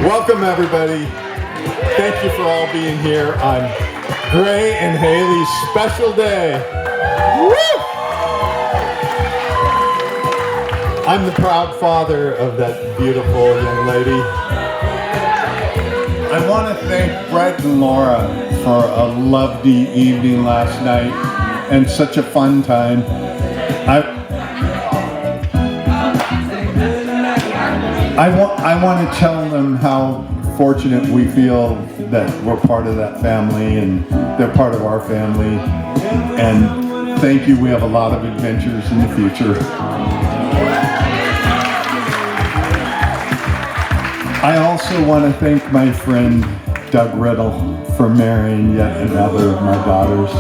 Welcome, everybody. Thank you for all being here on Gray and Haley's special day. Woo! I'm the proud father of that beautiful young lady. I want to thank Brett and Laura for a lovely evening last night and such a fun time. I want to tell them how fortunate we feel that we're part of that family and they're part of our family. And thank you. We have a lot of adventures in the future. I also want to thank my friend Doug Riddle for marrying yet another of my daughters.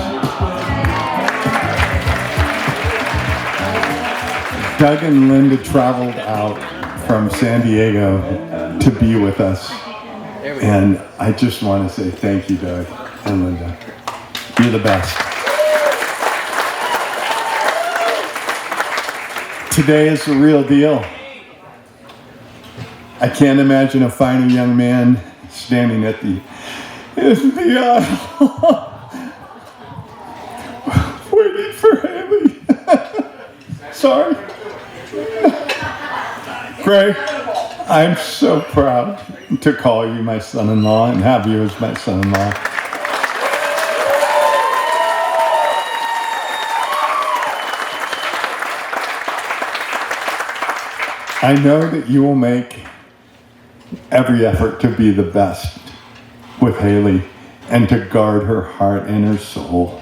Doug and Linda traveled out from San Diego to be with us. And I just want to say thank you, Doug and Linda. You're the best. Today is the real deal. I can't imagine a finer young man standing at the aisle waiting for Haley. Sorry. Gray, I'm so proud to call you my son-in-law and have you as my son-in-law. I know that you will make every effort to be the best with Haley and to guard her heart and her soul.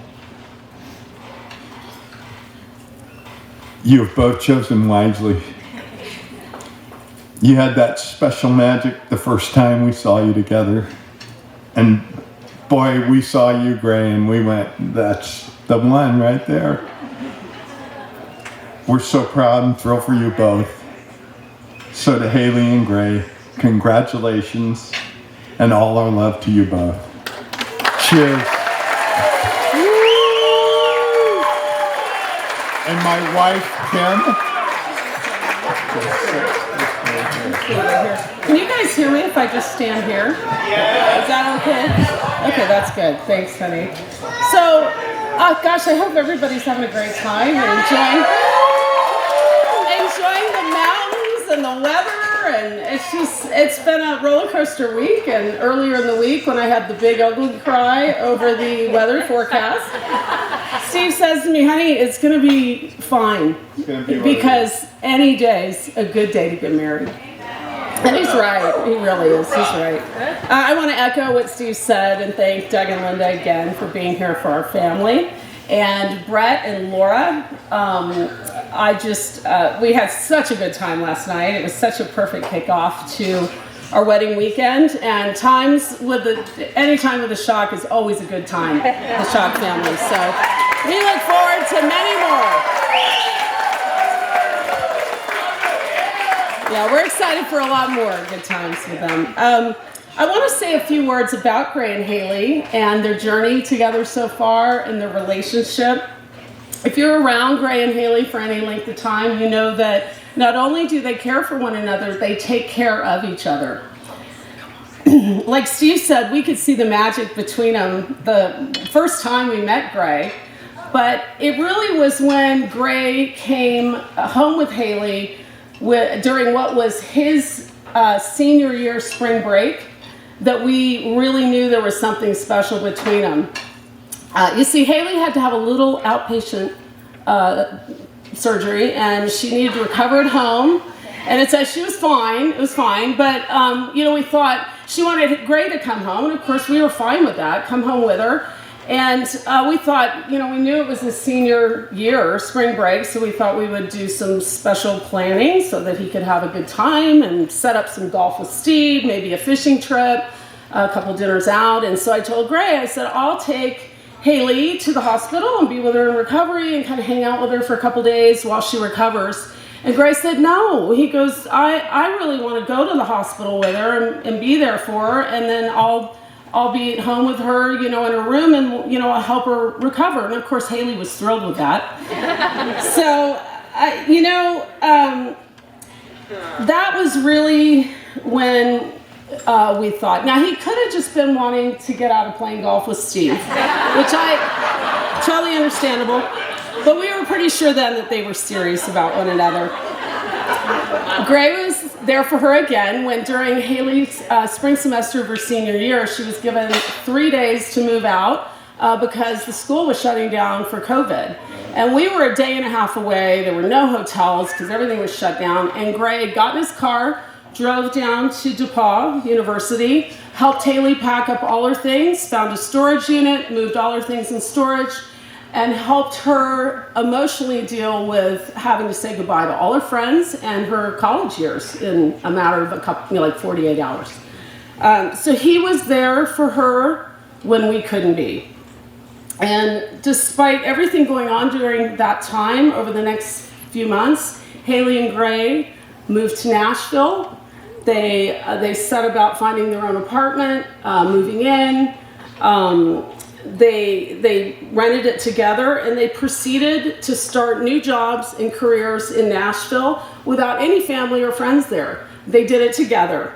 You have both chosen wisely. You had that special magic the first time we saw you together. And boy, we saw you, Gray, and we went, that's the one right there. We're so proud and thrilled for you both. So to Haley and Gray, congratulations and all our love to you both. Cheers. And my wife, Kim. Can you guys hear me if I just stand here? Yeah. Is that okay? Okay, that's good. Thanks, honey. So, gosh, I hope everybody's having a great time and enjoying the mountains and the weather. And it's been a roller coaster week. And earlier in the week when I had the big ugly cry over the weather forecast, Steve says to me, honey, it's going to be fine because any day's a good day to get married. And he's right. He really is. He's right. I want to echo what Steve said and thank Doug and Linda again for being here for our family. And Brett and Laura, we had such a good time last night. It was such a perfect kickoff to our wedding weekend. And any time with the Shock is always a good time, the Shock family. So we look forward to many more. Yeah, we're excited for a lot more good times with them. I want to say a few words about Gray and Haley and their journey together so far and their relationship. If you're around Gray and Haley for any length of time, you know that not only do they care for one another, they take care of each other. Like Steve said, we could see the magic between them the first time we met Gray, but it really was when Gray came home with Haley during what was his senior year spring break that we really knew there was something special between them. You see, Haley had to have a little outpatient surgery and she needed to recover at home. And it says she was fine, it was fine, but we thought she wanted Gray to come home, and of course we were fine with that, come home with her. And we thought, we knew it was his senior year, spring break, so we thought we would do some special planning so that he could have a good time and set up some golf with Steve, maybe a fishing trip, a couple dinners out. And so I told Gray, I said, I'll take Haley to the hospital and be with her in recovery and kind of hang out with her for a couple days while she recovers. And Gray said, no. He goes, I really want to go to the hospital with her and be there for her, and then I'll be at home with her, in her room, and, I'll help her recover. And of course, Haley was thrilled with that. So, that was really when we thought. Now, he could have just been wanting to get out of playing golf with Steve, which I totally understandable. But we were pretty sure then that they were serious about one another. Gray was there for her again when during Haley's spring semester of her senior year, she was given 3 days to move out because the school was shutting down for COVID. And we were a day and a half away. There were no hotels because everything was shut down. And Gray got in his car, drove down to DePauw University, helped Haley pack up all her things, found a storage unit, moved all her things in storage, and helped her emotionally deal with having to say goodbye to all her friends and her college years in a matter of a couple, like 48 hours. So he was there for her when we couldn't be. And despite everything going on during that time, over the next few months, Haley and Gray moved to Nashville. They set about finding their own apartment, moving in. They rented it together, and they proceeded to start new jobs and careers in Nashville without any family or friends there. They did it together.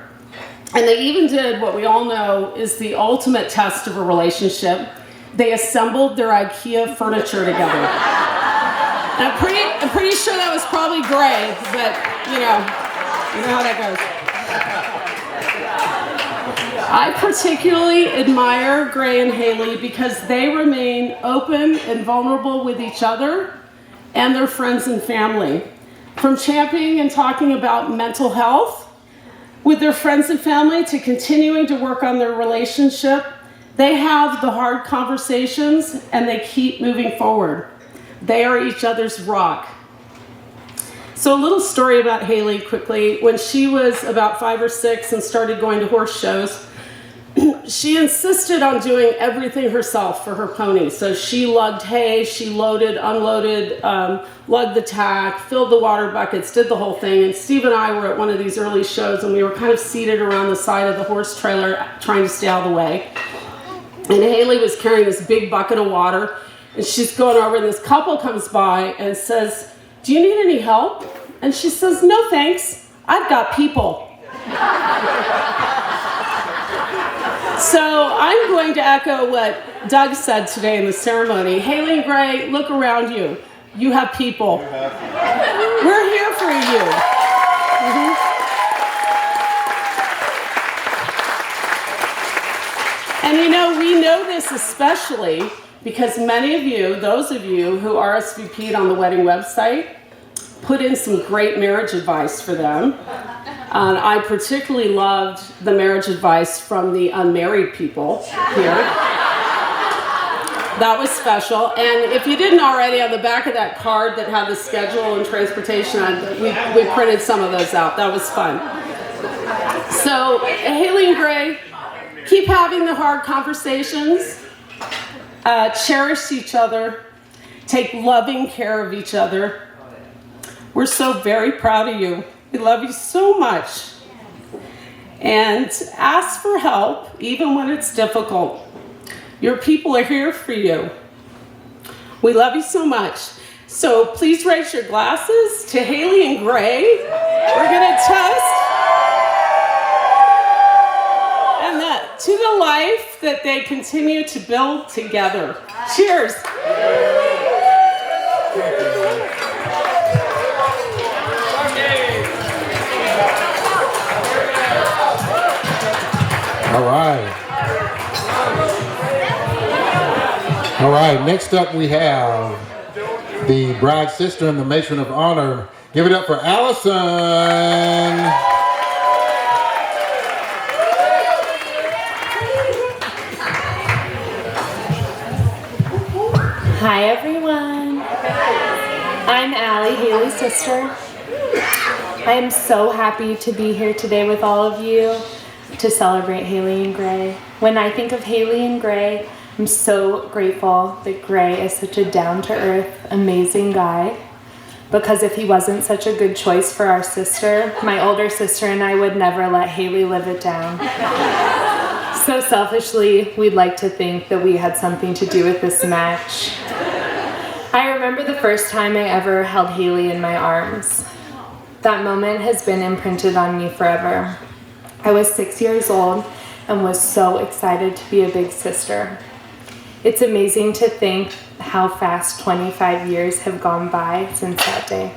And they even did what we all know is the ultimate test of a relationship. They assembled their IKEA furniture together. And I'm pretty sure that was probably Gray, but you know how that goes. I particularly admire Gray and Haley because they remain open and vulnerable with each other and their friends and family. From championing and talking about mental health with their friends and family to continuing to work on their relationship, they have the hard conversations and they keep moving forward. They are each other's rock. So a little story about Haley quickly. When she was about 5 or 6 and started going to horse shows, she insisted on doing everything herself for her pony. So she lugged hay, she loaded, unloaded, lugged the tack, filled the water buckets, did the whole thing. And Steve and I were at one of these early shows, and we were kind of seated around the side of the horse trailer trying to stay out of the way. And Haley was carrying this big bucket of water, and she's going over, and this couple comes by and says, "Do you need any help?" And she says, "No, thanks. I've got people." So I'm going to echo what Doug said today in the ceremony. Haley and Gray, look around you. You have people. We're here for you. Mm-hmm. And we know this especially because many of you, those of you who RSVP'd on the wedding website, put in some great marriage advice for them. And I particularly loved the marriage advice from the unmarried people here. That was special. And if you didn't already, on the back of that card that had the schedule and transportation, we printed some of those out. That was fun. So Haley and Gray, keep having the hard conversations. Cherish each other. Take loving care of each other. We're so very proud of you. We love you so much. And ask for help, even when it's difficult. Your people are here for you. We love you so much. So please raise your glasses to Haley and Gray. We're going to toast. And that to the life that they continue to build together. Cheers. All right, next up we have the bride's sister and the matron of honor. Give it up for Allison. Hi everyone. I'm Allie, Haley's sister. I am so happy to be here today with all of you to celebrate Haley and Gray. When I think of Haley and Gray, I'm so grateful that Gray is such a down-to-earth, amazing guy. Because if he wasn't such a good choice for our sister, my older sister and I would never let Haley live it down. So selfishly, we'd like to think that we had something to do with this match. I remember the first time I ever held Haley in my arms. That moment has been imprinted on me forever. I was 6 years old and was so excited to be a big sister. It's amazing to think how fast 25 years have gone by since that day.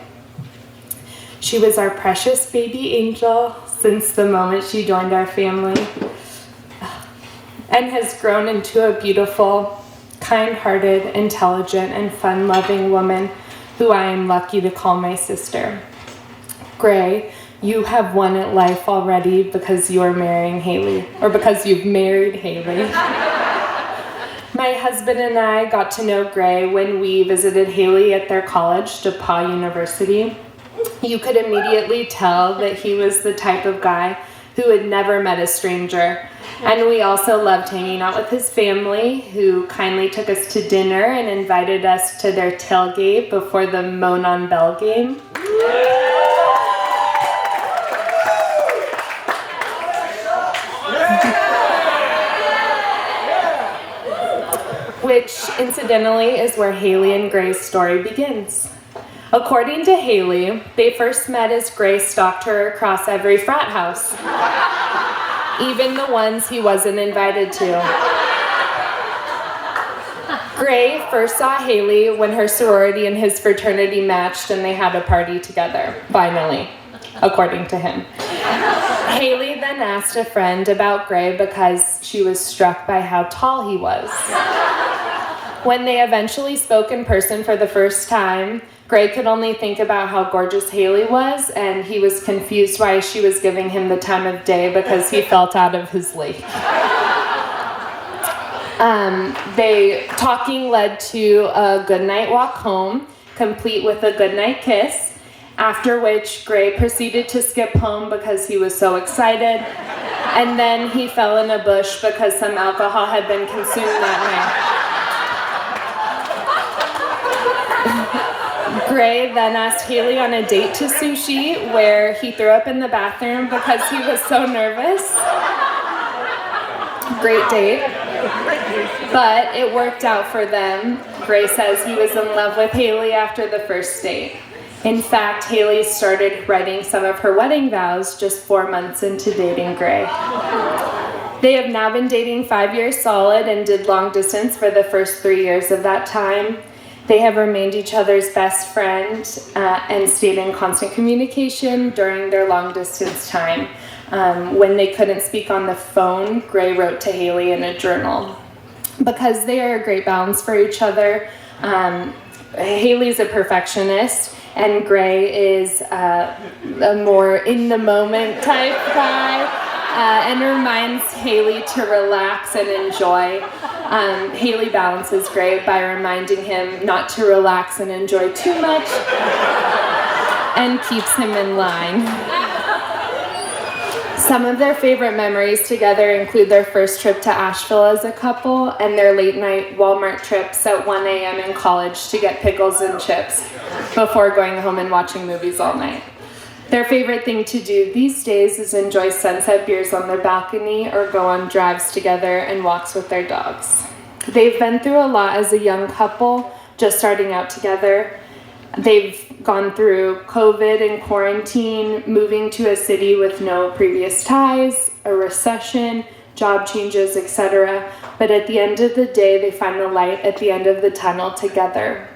She was our precious baby angel since the moment she joined our family, and has grown into a beautiful, kind-hearted, intelligent, and fun-loving woman who I am lucky to call my sister. Gray, you have won at life already because you are marrying Haley, or because you've married Haley. My husband and I got to know Gray when we visited Haley at their college, DePauw University. You could immediately tell that he was the type of guy who had never met a stranger. And we also loved hanging out with his family, who kindly took us to dinner and invited us to their tailgate before the Monon Bell game. Which, incidentally, is where Haley and Gray's story begins. According to Haley, they first met as Gray stalked her across every frat house, even the ones he wasn't invited to. Gray first saw Haley when her sorority and his fraternity matched and they had a party together, finally, according to him. Haley then asked a friend about Gray because she was struck by how tall he was. When they eventually spoke in person for the first time, Gray could only think about how gorgeous Haley was, and he was confused why she was giving him the time of day because he felt out of his league. Talking led to a goodnight walk home, complete with a goodnight kiss, after which Gray proceeded to skip home because he was so excited, and then he fell in a bush because some alcohol had been consumed that night. Gray then asked Haley on a date to sushi, where he threw up in the bathroom because he was so nervous. Great date. But it worked out for them. Gray says he was in love with Haley after the first date. In fact, Haley started writing some of her wedding vows just 4 months into dating Gray. They have now been dating 5 years solid and did long distance for the first 3 years of that time. They have remained each other's best friend and stayed in constant communication during their long distance time. When they couldn't speak on the phone, Gray wrote to Haley in a journal. Because they are a great balance for each other, Haley's a perfectionist and Gray is a more in-the-moment type guy. And reminds Haley to relax and enjoy. Haley balances Gray by reminding him not to relax and enjoy too much and keeps him in line. Some of their favorite memories together include their first trip to Asheville as a couple and their late night Walmart trips at 1 a.m. in college to get pickles and chips before going home and watching movies all night. Their favorite thing to do these days is enjoy sunset beers on their balcony or go on drives together and walks with their dogs. They've been through a lot as a young couple, just starting out together. They've gone through COVID and quarantine, moving to a city with no previous ties, a recession, job changes, etc. But at the end of the day, they find the light at the end of the tunnel together.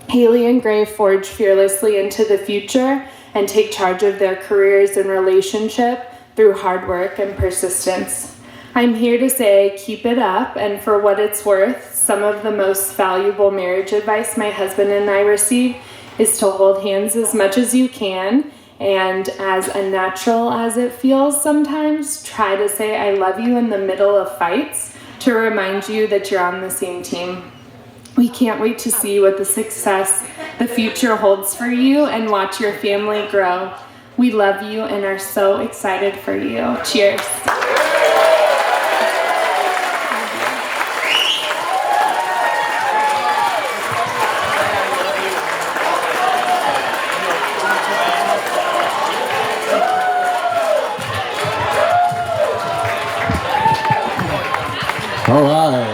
Haley and Gray forge fearlessly into the future and take charge of their careers and relationship through hard work and persistence. I'm here to say keep it up, and for what it's worth, some of the most valuable marriage advice my husband and I receive is to hold hands as much as you can, and as unnatural as it feels sometimes, try to say I love you in the middle of fights to remind you that you're on the same team. We can't wait to see what the success the future holds for you and watch your family grow. We love you and are so excited for you. Cheers. All right.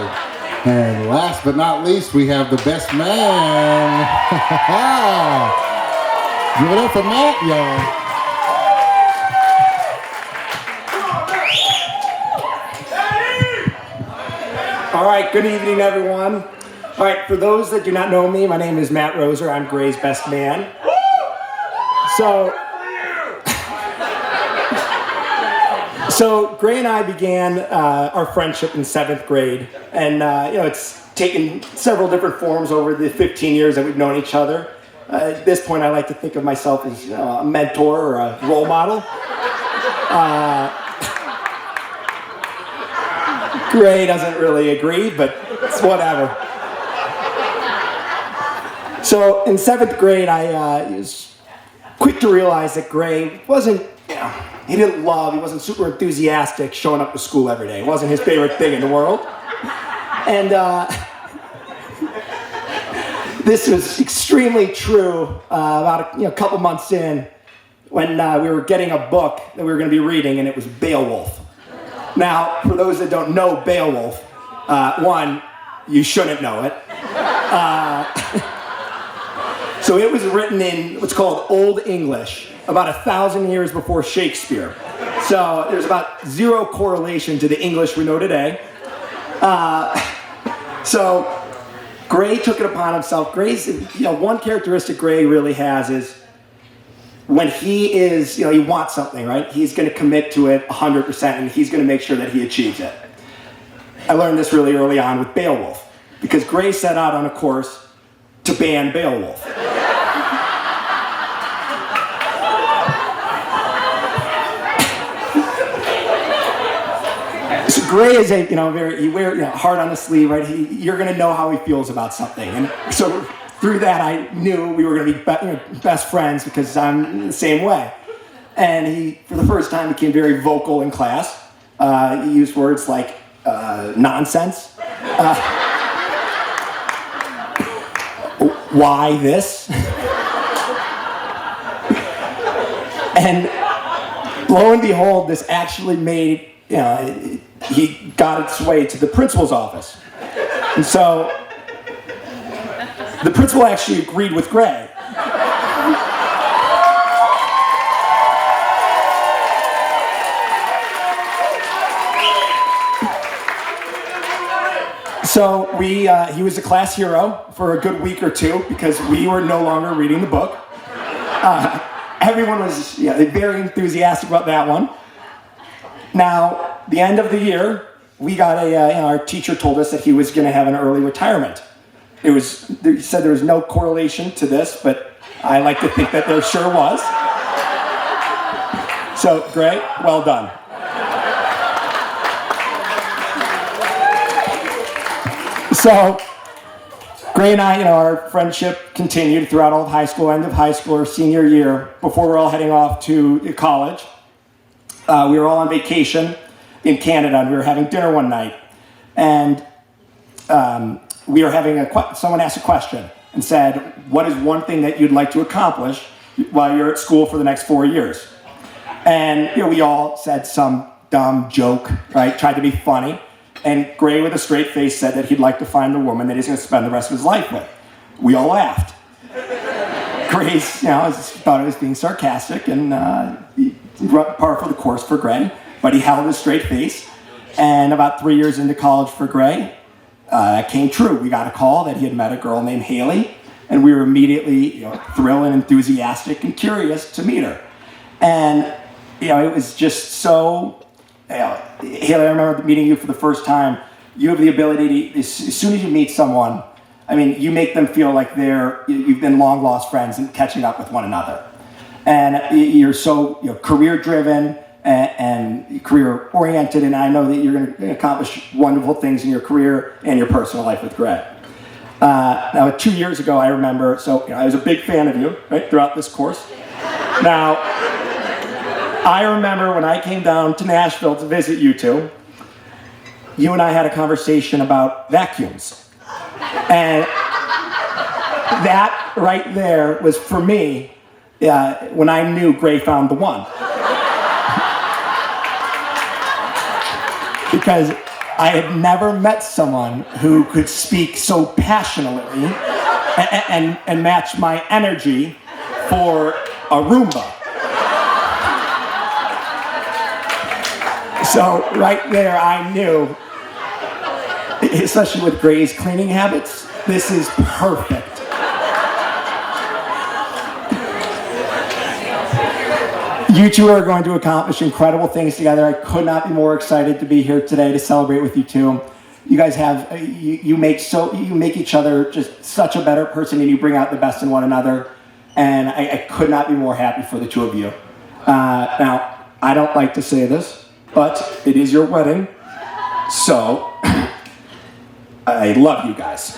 And last but not least, we have the best man. Give it up for Matt, y'all. All right, good evening, everyone. All right, for those that do not know me, my name is Matt Roser. I'm Gray's best man. So Gray and I began our friendship in 7th grade, and it's taken several different forms over the 15 years that we've known each other. At this point, I like to think of myself as a mentor or a role model. Gray doesn't really agree, but it's whatever. So in 7th grade, I was quick to realize that Gray wasn't, he wasn't super enthusiastic showing up to school every day. It wasn't his favorite thing in the world. And this was extremely true about a couple months in when we were getting a book that we were going to be reading, and it was Beowulf. Now, for those that don't know Beowulf, one, you shouldn't know it. So it was written in what's called Old English, about 1,000 years before Shakespeare. So there's about zero correlation to the English we know today. So Gray took it upon himself. Gray's, one characteristic Gray really has is when he is, he wants something, right? He's going to commit to it 100%, and he's going to make sure that he achieves it. I learned this really early on with Beowulf, because Gray set out on a course to ban Beowulf. So Gray is he wears heart on the sleeve, right? You're going to know how he feels about something, and so through that, I knew we were going to be best friends because I'm the same way. And he, for the first time, became very vocal in class. He used words like nonsense. Why this? And lo and behold, this actually made, he got its way to the principal's office. And so the principal actually agreed with Gray. So he was a class hero for a good week or two because we were no longer reading the book. Everyone was very enthusiastic about that one. Now, the end of the year, we got our teacher told us that he was going to have an early retirement. He said there was no correlation to this, but I like to think that there sure was. So, Gray, well done. So, Gray and I, our friendship continued throughout all of high school, end of high school, or senior year, before we're all heading off to college. We were all on vacation in Canada, and we were having dinner one night. And we were having someone asked a question and said, what is one thing that you'd like to accomplish while you're at school for the next 4 years? And we all said some dumb joke, right? Tried to be funny. And Gray, with a straight face, said that he'd like to find the woman that he's going to spend the rest of his life with. We all laughed. Gray, thought it was being sarcastic, and par for the course for Gray, but he held his straight face. And about 3 years into college for Gray, it came true. We got a call that he had met a girl named Haley, and we were immediately thrilled and enthusiastic and curious to meet her. And it was just so. Haley, I remember meeting you for the first time. You have the ability to, as soon as you meet someone, you make them feel like you've been long lost friends and catching up with one another. And you're so career driven and career oriented, and I know that you're going to accomplish wonderful things in your career and your personal life with Gray. Now, 2 years ago, I remember, I was a big fan of you, right, throughout this course. Now, I remember when I came down to Nashville to visit you two, you and I had a conversation about vacuums. And that right there was, for me, when I knew Gray found the one. Because I had never met someone who could speak so passionately and match my energy for a Roomba. So right there, I knew especially with Gray's cleaning habits, this is perfect. You two are going to accomplish incredible things together. I could not be more excited to be here today to celebrate with you two. You guys have, you make each other just such a better person, and you bring out the best in one another. And I could not be more happy for the two of you. Now, I don't like to say this, but it is your wedding, so I love you guys.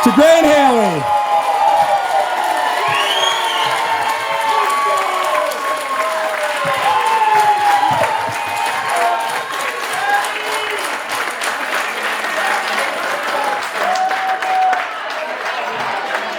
To Gray and Haley.